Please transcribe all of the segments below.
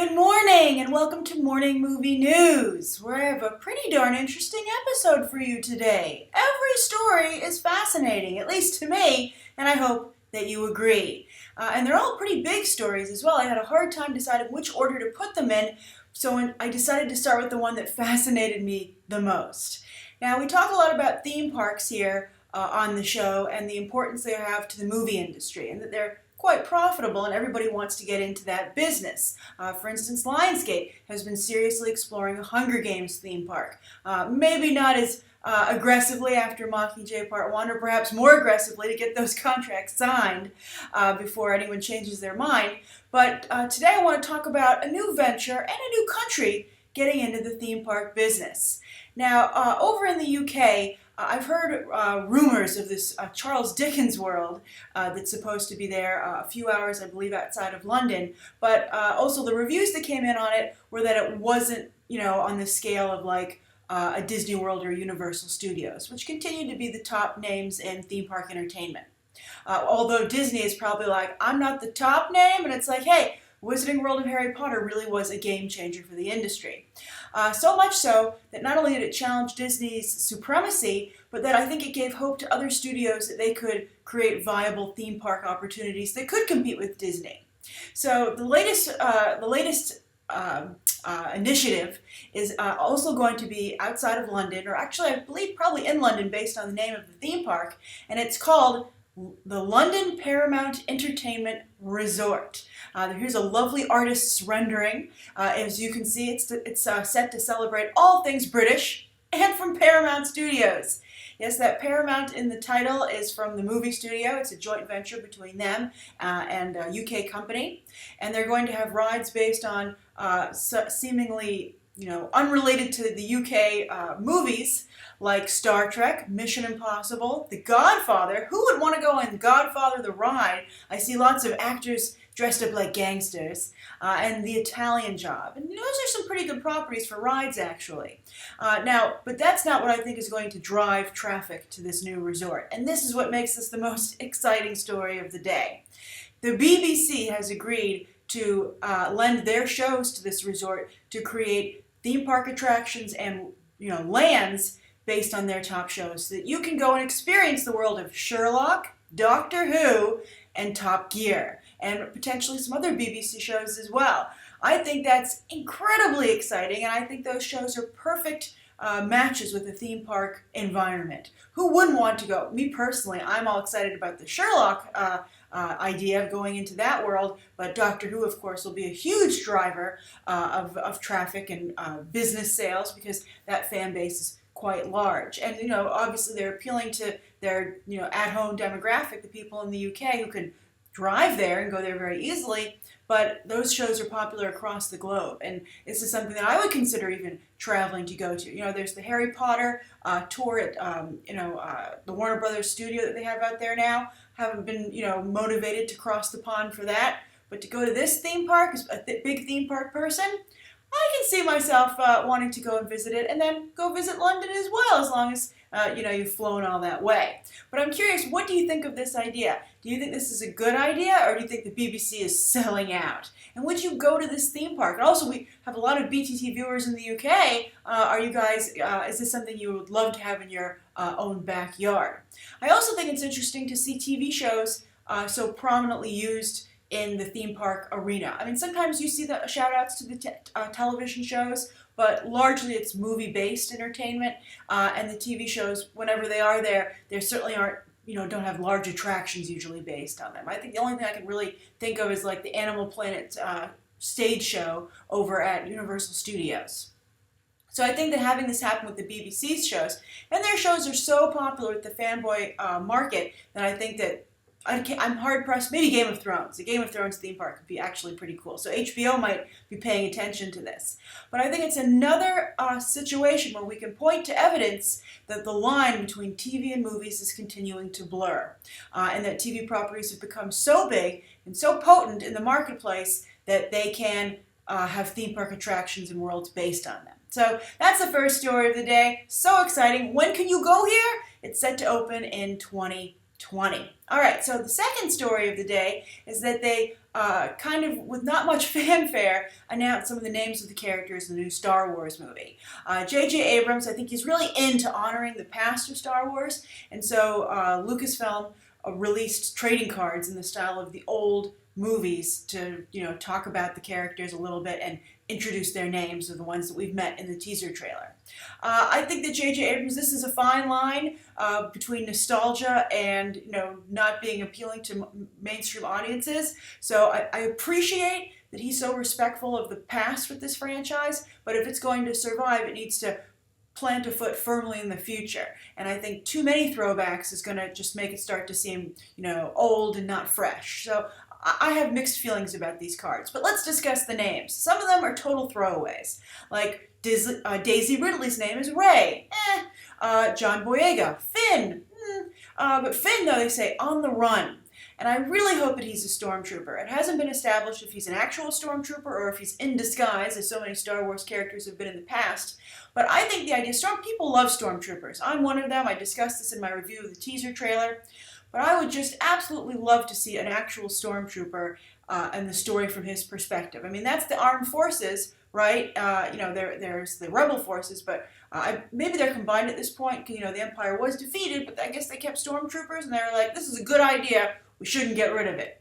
Good morning and welcome to Morning Movie News, where I have a pretty darn interesting episode for you today. Every story is fascinating, at least to me, and I hope that you agree. And they're all pretty big stories as well. I had a hard time deciding which order to put them in, so I decided to start with the one that fascinated me the most. Now, we talk a lot about theme parks here on the show and the importance they have to the movie industry, and that they're quite profitable and everybody wants to get into that business. For instance, Lionsgate has been seriously exploring a Hunger Games theme park. Maybe not as aggressively after Mockingjay Part 1, or perhaps more aggressively to get those contracts signed before anyone changes their mind. But today I want to talk about a new venture and a new country getting into the theme park business. Now, over in the UK, I've heard rumors of this Charles Dickens world that's supposed to be there a few hours, I believe, outside of London. But also the reviews that came in on it were that it wasn't, on the scale of like a Disney World or Universal Studios, which continue to be the top names in theme park entertainment. Although Disney is probably like, I'm not the top name, and it's like, hey, Wizarding World of Harry Potter really was a game changer for the industry. So much so that not only did it challenge Disney's supremacy, but that I think it gave hope to other studios that they could create viable theme park opportunities that could compete with Disney. So the latest initiative is also going to be outside of London, or actually I believe probably in London based on the name of the theme park, and it's called the London Paramount Entertainment Resort. Here's a lovely artist's rendering. As you can see, it's set to celebrate all things British and from Paramount Studios. Yes, that Paramount in the title is from the movie studio. It's a joint venture between them and a UK company. And they're going to have rides based on seemingly unrelated to the UK movies like Star Trek, Mission Impossible, The Godfather. Who would want to go on Godfather the ride? I see lots of actors dressed up like gangsters, and The Italian Job. And those are some pretty good properties for rides, actually. But that's not what I think is going to drive traffic to this new resort. And this is what makes this the most exciting story of the day. The BBC has agreed to lend their shows to this resort to create theme park attractions and lands based on their top shows, so that you can go and experience the world of Sherlock, Doctor Who, and Top Gear, and potentially some other BBC shows as well. I think that's incredibly exciting, and I think those shows are perfect matches with the theme park environment. Who wouldn't want to go? Me personally, I'm all excited about the Sherlock idea of going into that world, but Doctor Who, of course, will be a huge driver of traffic and business sales, because that fan base is quite large. And obviously they're appealing to their at-home demographic, the people in the UK who can drive there and go there very easily. But those shows are popular across the globe, and this is something that I would consider even traveling to go to. There's the Harry Potter tour at the Warner Brothers studio that they have out there now. Haven't been motivated to cross the pond for that, but to go to this theme park as a big theme park person, I can see myself wanting to go and visit it, and then go visit London as well, as long as you've flown all that way. But I'm curious, what do you think of this idea? Do you think this is a good idea, or do you think the BBC is selling out? And would you go to this theme park? And also, we have a lot of BTT viewers in the UK. Are you guys, is this something you would love to have in your own backyard? I also think it's interesting to see TV shows so prominently used in the theme park arena. I mean, sometimes you see the shout-outs to the television shows, but largely it's movie-based entertainment, and the TV shows, whenever they are there, they certainly aren't, don't have large attractions usually based on them. I think the only thing I can really think of is like the Animal Planet stage show over at Universal Studios. So I think that having this happen with the BBC's shows, and their shows are so popular with the fanboy market, that I think that I'm hard-pressed. Maybe Game of Thrones. The Game of Thrones theme park could be actually pretty cool. So HBO might be paying attention to this. But I think it's another situation where we can point to evidence that the line between TV and movies is continuing to blur. And that TV properties have become so big and so potent in the marketplace that they can have theme park attractions and worlds based on them. So that's the first story of the day. So exciting. When can you go here? It's set to open in 2020. 2020. All right, so the second story of the day is that they kind of, with not much fanfare, announced some of the names of the characters in the new Star Wars movie. J.J. Abrams, I think he's really into honoring the past of Star Wars, and so Lucasfilm released trading cards in the style of the old movies to, talk about the characters a little bit and introduce their names of the ones that we've met in the teaser trailer. I think that J.J. Abrams, this is a fine line between nostalgia and, not being appealing to mainstream audiences. So I appreciate that he's so respectful of the past with this franchise, but if it's going to survive, it needs to plant a foot firmly in the future. And I think too many throwbacks is going to just make it start to seem, old and not fresh. So I have mixed feelings about these cards, but let's discuss the names. Some of them are total throwaways. Like Daisy Ridley's name is Rey. John Boyega, Finn. But Finn, though, they say on the run. And I really hope that he's a stormtrooper. It hasn't been established if he's an actual stormtrooper or if he's in disguise, as so many Star Wars characters have been in the past. But I think the idea, people love stormtroopers. I'm one of them. I discussed this in my review of the teaser trailer. But I would just absolutely love to see an actual stormtrooper and the story from his perspective. I mean, that's the armed forces, right? There's the rebel forces, but maybe they're combined at this point. The Empire was defeated, but I guess they kept stormtroopers, and they were like, this is a good idea. We shouldn't get rid of it.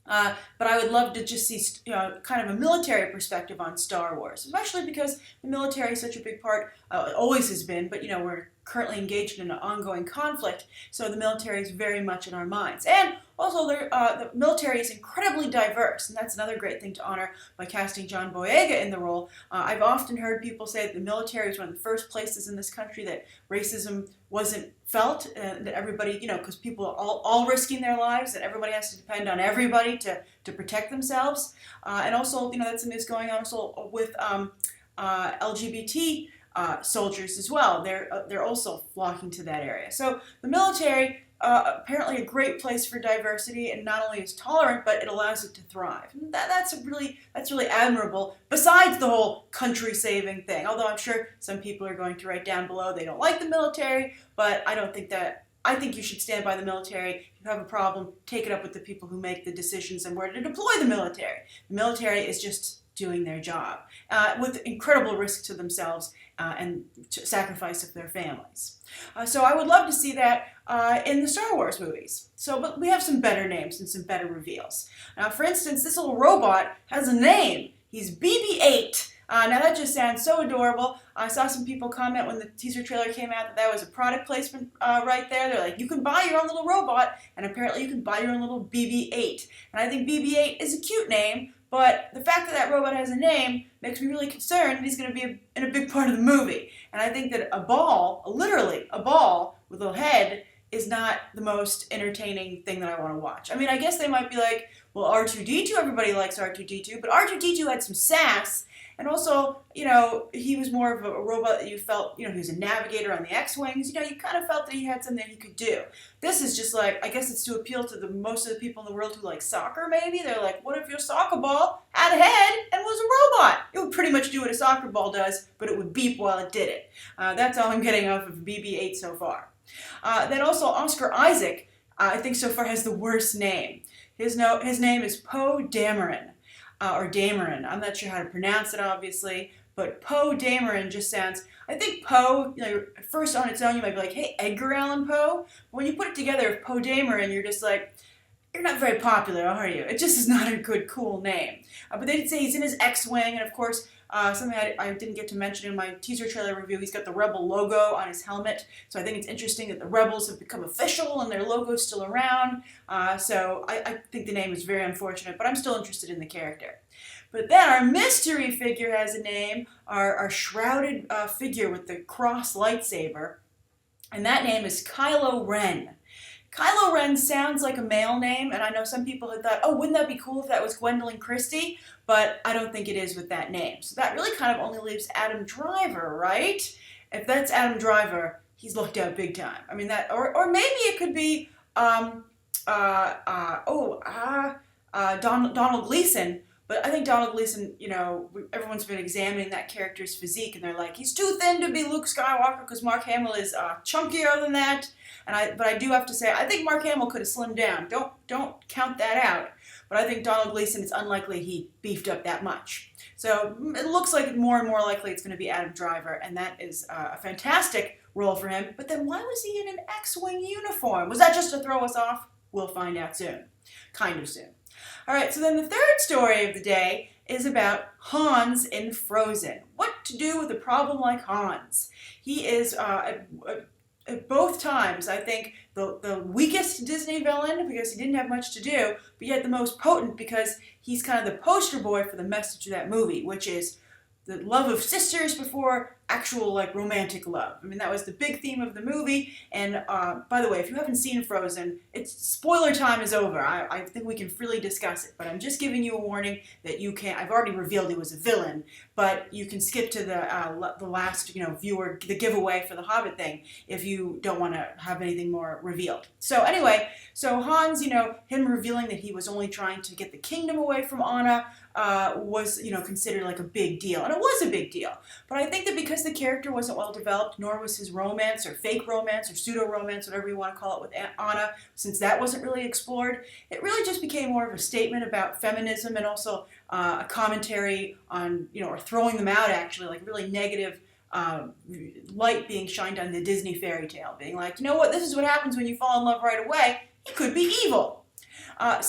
But I would love to just see, kind of a military perspective on Star Wars, especially because the military is such a big part, always has been, but, we're currently engaged in an ongoing conflict, so the military is very much in our minds. And also, the military is incredibly diverse, and that's another great thing to honor by casting John Boyega in the role. I've often heard people say that the military was one of the first places in this country that racism wasn't felt, that everybody, because people are all risking their lives, and everybody has to depend on everybody to protect themselves. And also, that's something that's going on also with LGBT soldiers as well. They're also flocking to that area. So the military, apparently a great place for diversity, and not only is tolerant, but it allows it to thrive. And that's really admirable, besides the whole country-saving thing. Although I'm sure some people are going to write down below they don't like the military, but I don't think that. I think you should stand by the military. If you have a problem, take it up with the people who make the decisions on where to deploy the military. The military is just doing their job with incredible risk to themselves and sacrifice of their families. So I would love to see that in the Star Wars movies. But we have some better names and some better reveals. Now, for instance, this little robot has a name. He's BB-8. Now that just sounds so adorable. I saw some people comment when the teaser trailer came out that was a product placement right there. They're like, you can buy your own little robot, and apparently you can buy your own little BB-8. And I think BB-8 is a cute name, but the fact that that robot has a name makes me really concerned that he's going to be in a big part of the movie. And I think that literally a ball with a head, is not the most entertaining thing that I want to watch. I mean, I guess they might be like, well, R2-D2, everybody likes R2-D2, but R2-D2 had some sass. And also, he was more of a robot that you felt, he was a navigator on the X-Wings. You kind of felt that he had something he could do. This is just like, I guess it's to appeal to most of the people in the world who like soccer, maybe. They're like, what if your soccer ball had a head and was a robot? It would pretty much do what a soccer ball does, but it would beep while it did it. That's all I'm getting off of BB-8 so far. Then also, Oscar Isaac, I think so far has the worst name. His name is Poe Dameron. Or Dameron. I'm not sure how to pronounce it, obviously, but Poe Dameron just sounds, I think Poe, at first on its own, you might be like, hey, Edgar Allan Poe? But when you put it together with Poe Dameron, you're just like, you're not very popular, are you? It just is not a good, cool name. But they did say he's in his X-Wing, and of course, something I didn't get to mention in my teaser trailer review, he's got the Rebel logo on his helmet. So I think it's interesting that the Rebels have become official and their logo's still around. So I think the name is very unfortunate, but I'm still interested in the character. But then our mystery figure has a name, our shrouded figure with the cross lightsaber, and that name is Kylo Ren. Kylo Ren sounds like a male name, and I know some people had thought, oh, wouldn't that be cool if that was Gwendolyn Christie? But I don't think it is with that name. So that really kind of only leaves Adam Driver, right? If that's Adam Driver, he's looked out big time. I mean, or maybe it could be Donald Gleason But I think Donald Gleason, everyone's been examining that character's physique, and they're like, he's too thin to be Luke Skywalker because Mark Hamill is chunkier than that. But I do have to say, I think Mark Hamill could have slimmed down. Don't count that out. But I think Donald Gleason, it's unlikely he beefed up that much. So it looks like more and more likely it's going to be Adam Driver, and that is a fantastic role for him. But then why was he in an X-Wing uniform? Was that just to throw us off? We'll find out soon. Kind of soon. All right, so then the third story of the day is about Hans in Frozen. What to do with a problem like Hans? He is, at both times, I think, the weakest Disney villain because he didn't have much to do, but yet the most potent because he's kind of the poster boy for the message of that movie, which is the love of sisters before actual romantic love. I mean, that was the big theme of the movie. And by the way, if you haven't seen Frozen, spoiler time is over. I think we can freely discuss it, but I'm just giving you a warning that you can't. I've already revealed he was a villain, but you can skip to the last viewer, the giveaway for the Hobbit thing, if you don't want to have anything more revealed. So anyway, Hans, him revealing that he was only trying to get the kingdom away from Anna was considered like a big deal, and it was a big deal. But I think that because the character wasn't well developed, nor was his romance or fake romance or pseudo-romance, whatever you want to call it, with Anna, since that wasn't really explored, it really just became more of a statement about feminism and also a commentary on, or throwing them out actually, like really negative light being shined on the Disney fairy tale, being like, you know what, this is what happens when you fall in love right away. He could be evil. But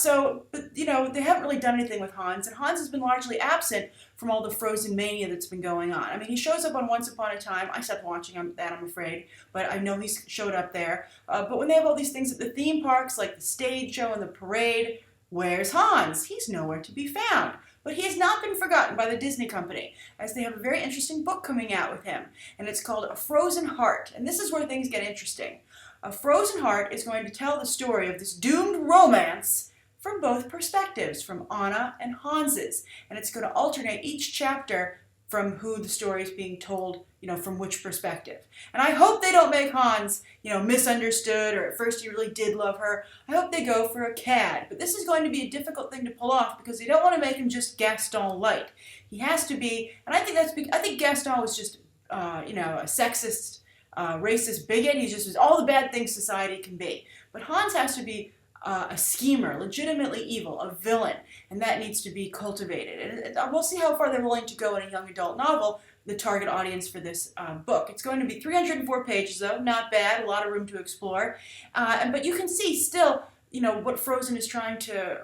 they haven't really done anything with Hans, and Hans has been largely absent from all the Frozen mania that's been going on. I mean, he shows up on Once Upon a Time. I stopped watching that, I'm afraid, but I know he's showed up there. But when they have all these things at the theme parks, like the stage show and the parade, where's Hans? He's nowhere to be found. But he has not been forgotten by the Disney company, as they have a very interesting book coming out with him, and it's called A Frozen Heart, and this is where things get interesting. A Frozen Heart is going to tell the story of this doomed romance from both perspectives, from Anna and Hans's. And it's going to alternate each chapter from who the story is being told, from which perspective. And I hope they don't make Hans, misunderstood, or at first he really did love her. I hope they go for a cad. But this is going to be a difficult thing to pull off because they don't want to make him just Gaston light. He has to be, and I think Gaston was just, a sexist, racist bigot. He just was all the bad things society can be. But Hans has to be a schemer, legitimately evil, a villain, and that needs to be cultivated. And we'll see how far they're willing to go in a young adult novel, the target audience for this book. It's going to be 304 pages, though, not bad, a lot of room to explore. But you can see still, what Frozen is trying to,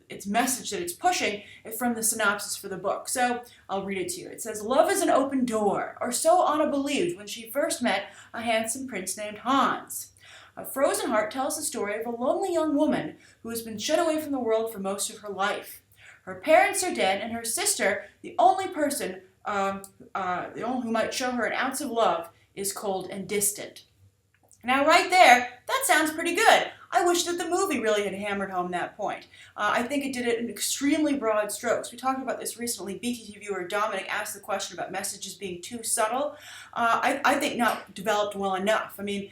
its message that it's pushing from the synopsis for the book. So I'll read it to you. It says, "Love is an open door, or so Anna believed when she first met a handsome prince named Hans. A Frozen Heart tells the story of a lonely young woman who has been shut away from the world for most of her life. Her parents are dead, and her sister, the only person who might show her an ounce of love, is cold and distant." Now right there, that sounds pretty good. I wish that the movie really had hammered home that point. I think it did it in extremely broad strokes. We talked about this recently. BTT viewer Dominic asked the question about messages being too subtle. I think not developed well enough. I mean,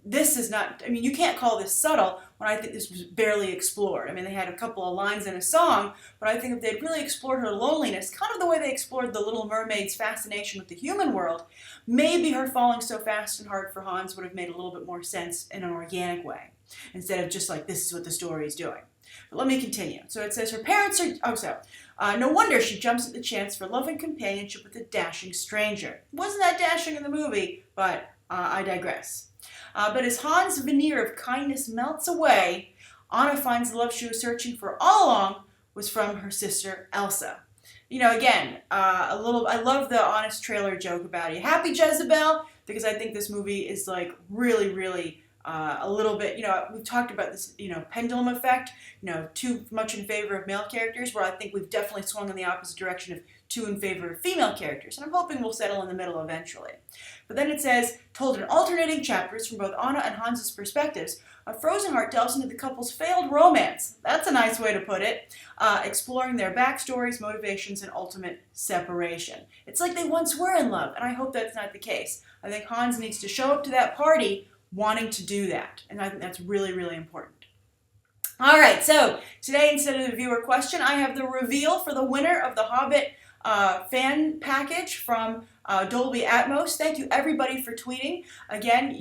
you can't call this subtle when I think this was barely explored. I mean, they had a couple of lines in a song, but I think if they'd really explored her loneliness, kind of the way they explored the Little Mermaid's fascination with the human world, maybe her falling so fast and hard for Hans would have made a little bit more sense in an organic way, instead of just like, this is what the story is doing. But let me continue. So it says her parents are, no wonder she jumps at the chance for love and companionship with a dashing stranger. Wasn't that dashing in the movie, but I digress. But as Hans' veneer of kindness melts away, Anna finds the love she was searching for all along was from her sister Elsa. Again, I love the honest trailer joke about it. Happy Jezebel? Because I think this movie is like really, really a little bit, we've talked about this, pendulum effect, too much in favor of male characters, where I think we've definitely swung in the opposite direction of too in favor of female characters, and I'm hoping we'll settle in the middle eventually. But then it says, told in alternating chapters from both Anna and Hans's perspectives, A Frozen Heart delves into the couple's failed romance. That's a nice way to put it. Exploring their backstories, motivations, and ultimate separation. It's like they once were in love, and I hope that's not the case. I think Hans needs to show up to that party wanting to do that, and I think that's really, really important. All right, so today instead of the viewer question, I have the reveal for the winner of the Hobbit fan package from Dolby Atmos. Thank you everybody for tweeting. Again,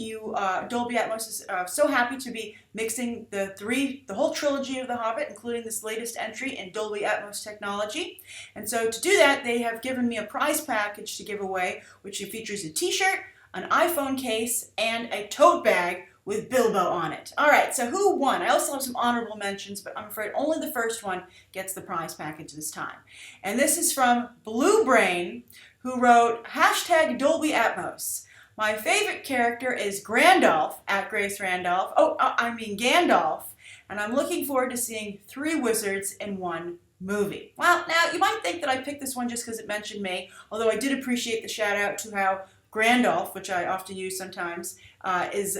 Dolby Atmos is so happy to be mixing the whole trilogy of The Hobbit, including this latest entry in Dolby Atmos technology. And so to do that, they have given me a prize package to give away, which features a t-shirt, an iPhone case, and a tote bag with Bilbo on it. All right, so who won? I also have some honorable mentions, but I'm afraid only the first one gets the prize package this time. And this is from Blue Brain, who wrote, hashtag Dolby Atmos. My favorite character is Grandolph, at Grace Randolph. Gandalf. And I'm looking forward to seeing 3 wizards in one movie. Well, now, you might think that I picked this one just because it mentioned me, although I did appreciate the shout out to how Grandolph, which I often use sometimes, is,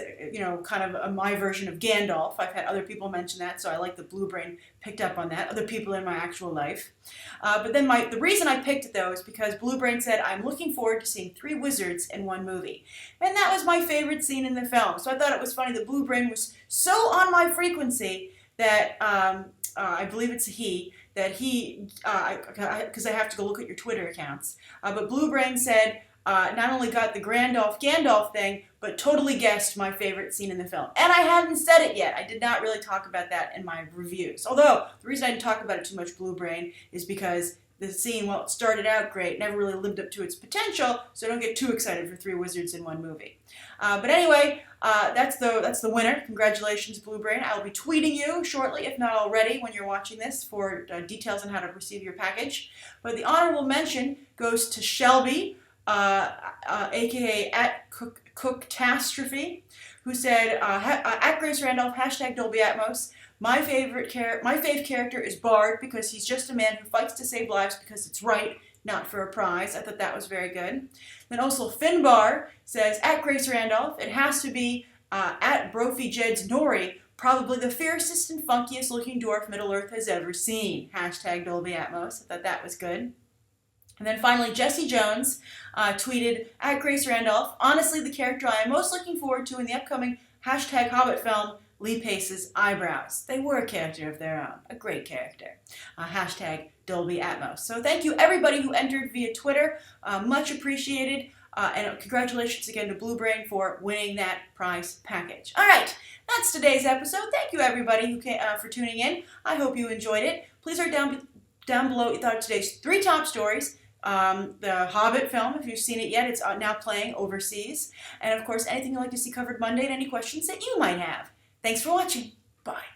kind of my version of Gandalf. I've had other people mention that, so I like that Blue Brain picked up on that, other people in my actual life. But then the reason I picked it, though, is because Blue Brain said, I'm looking forward to seeing 3 wizards in one movie. And that was my favorite scene in the film. So I thought it was funny that Blue Brain was so on my frequency that, I believe it's a he, that he, because I have to go look at your Twitter accounts, but Blue Brain said, not only got the Gandalf thing, but totally guessed my favorite scene in the film. And I hadn't said it yet. I did not really talk about that in my reviews. Although, the reason I didn't talk about it too much, Blue Brain, is because the scene, well, it started out great, never really lived up to its potential, so don't get too excited for 3 wizards in one movie. But anyway, that's the winner. Congratulations, Blue Brain. I'll be tweeting you shortly, if not already, when you're watching this, for details on how to receive your package. But the honorable mention goes to Shelby, aka at Cooktastrophe, who said, at Grace Randolph, hashtag Dolby Atmos. My fave character is Bard because he's just a man who fights to save lives because it's right, not for a prize. I thought that was very good. Then also Finbar says, at Grace Randolph, it has to be at Brophy Jed's Nori, probably the fiercest and funkiest looking dwarf Middle-earth has ever seen. Hashtag Dolby Atmos. I thought that was good. And then finally, Jesse Jones tweeted, at Grace Randolph, honestly the character I am most looking forward to in the upcoming hashtag Hobbit film, Lee Pace's eyebrows. They were a character of their own, a great character. Hashtag Dolby Atmos. So thank you everybody who entered via Twitter, much appreciated, and congratulations again to Blue Brain for winning that prize package. All right, that's today's episode. Thank you everybody who came, for tuning in. I hope you enjoyed it. Please write down below what you thought of today's 3 top stories. The Hobbit film, if you've seen it yet, it's now playing overseas. And of course, anything you'd like to see covered Monday and any questions that you might have. Thanks for watching. Bye.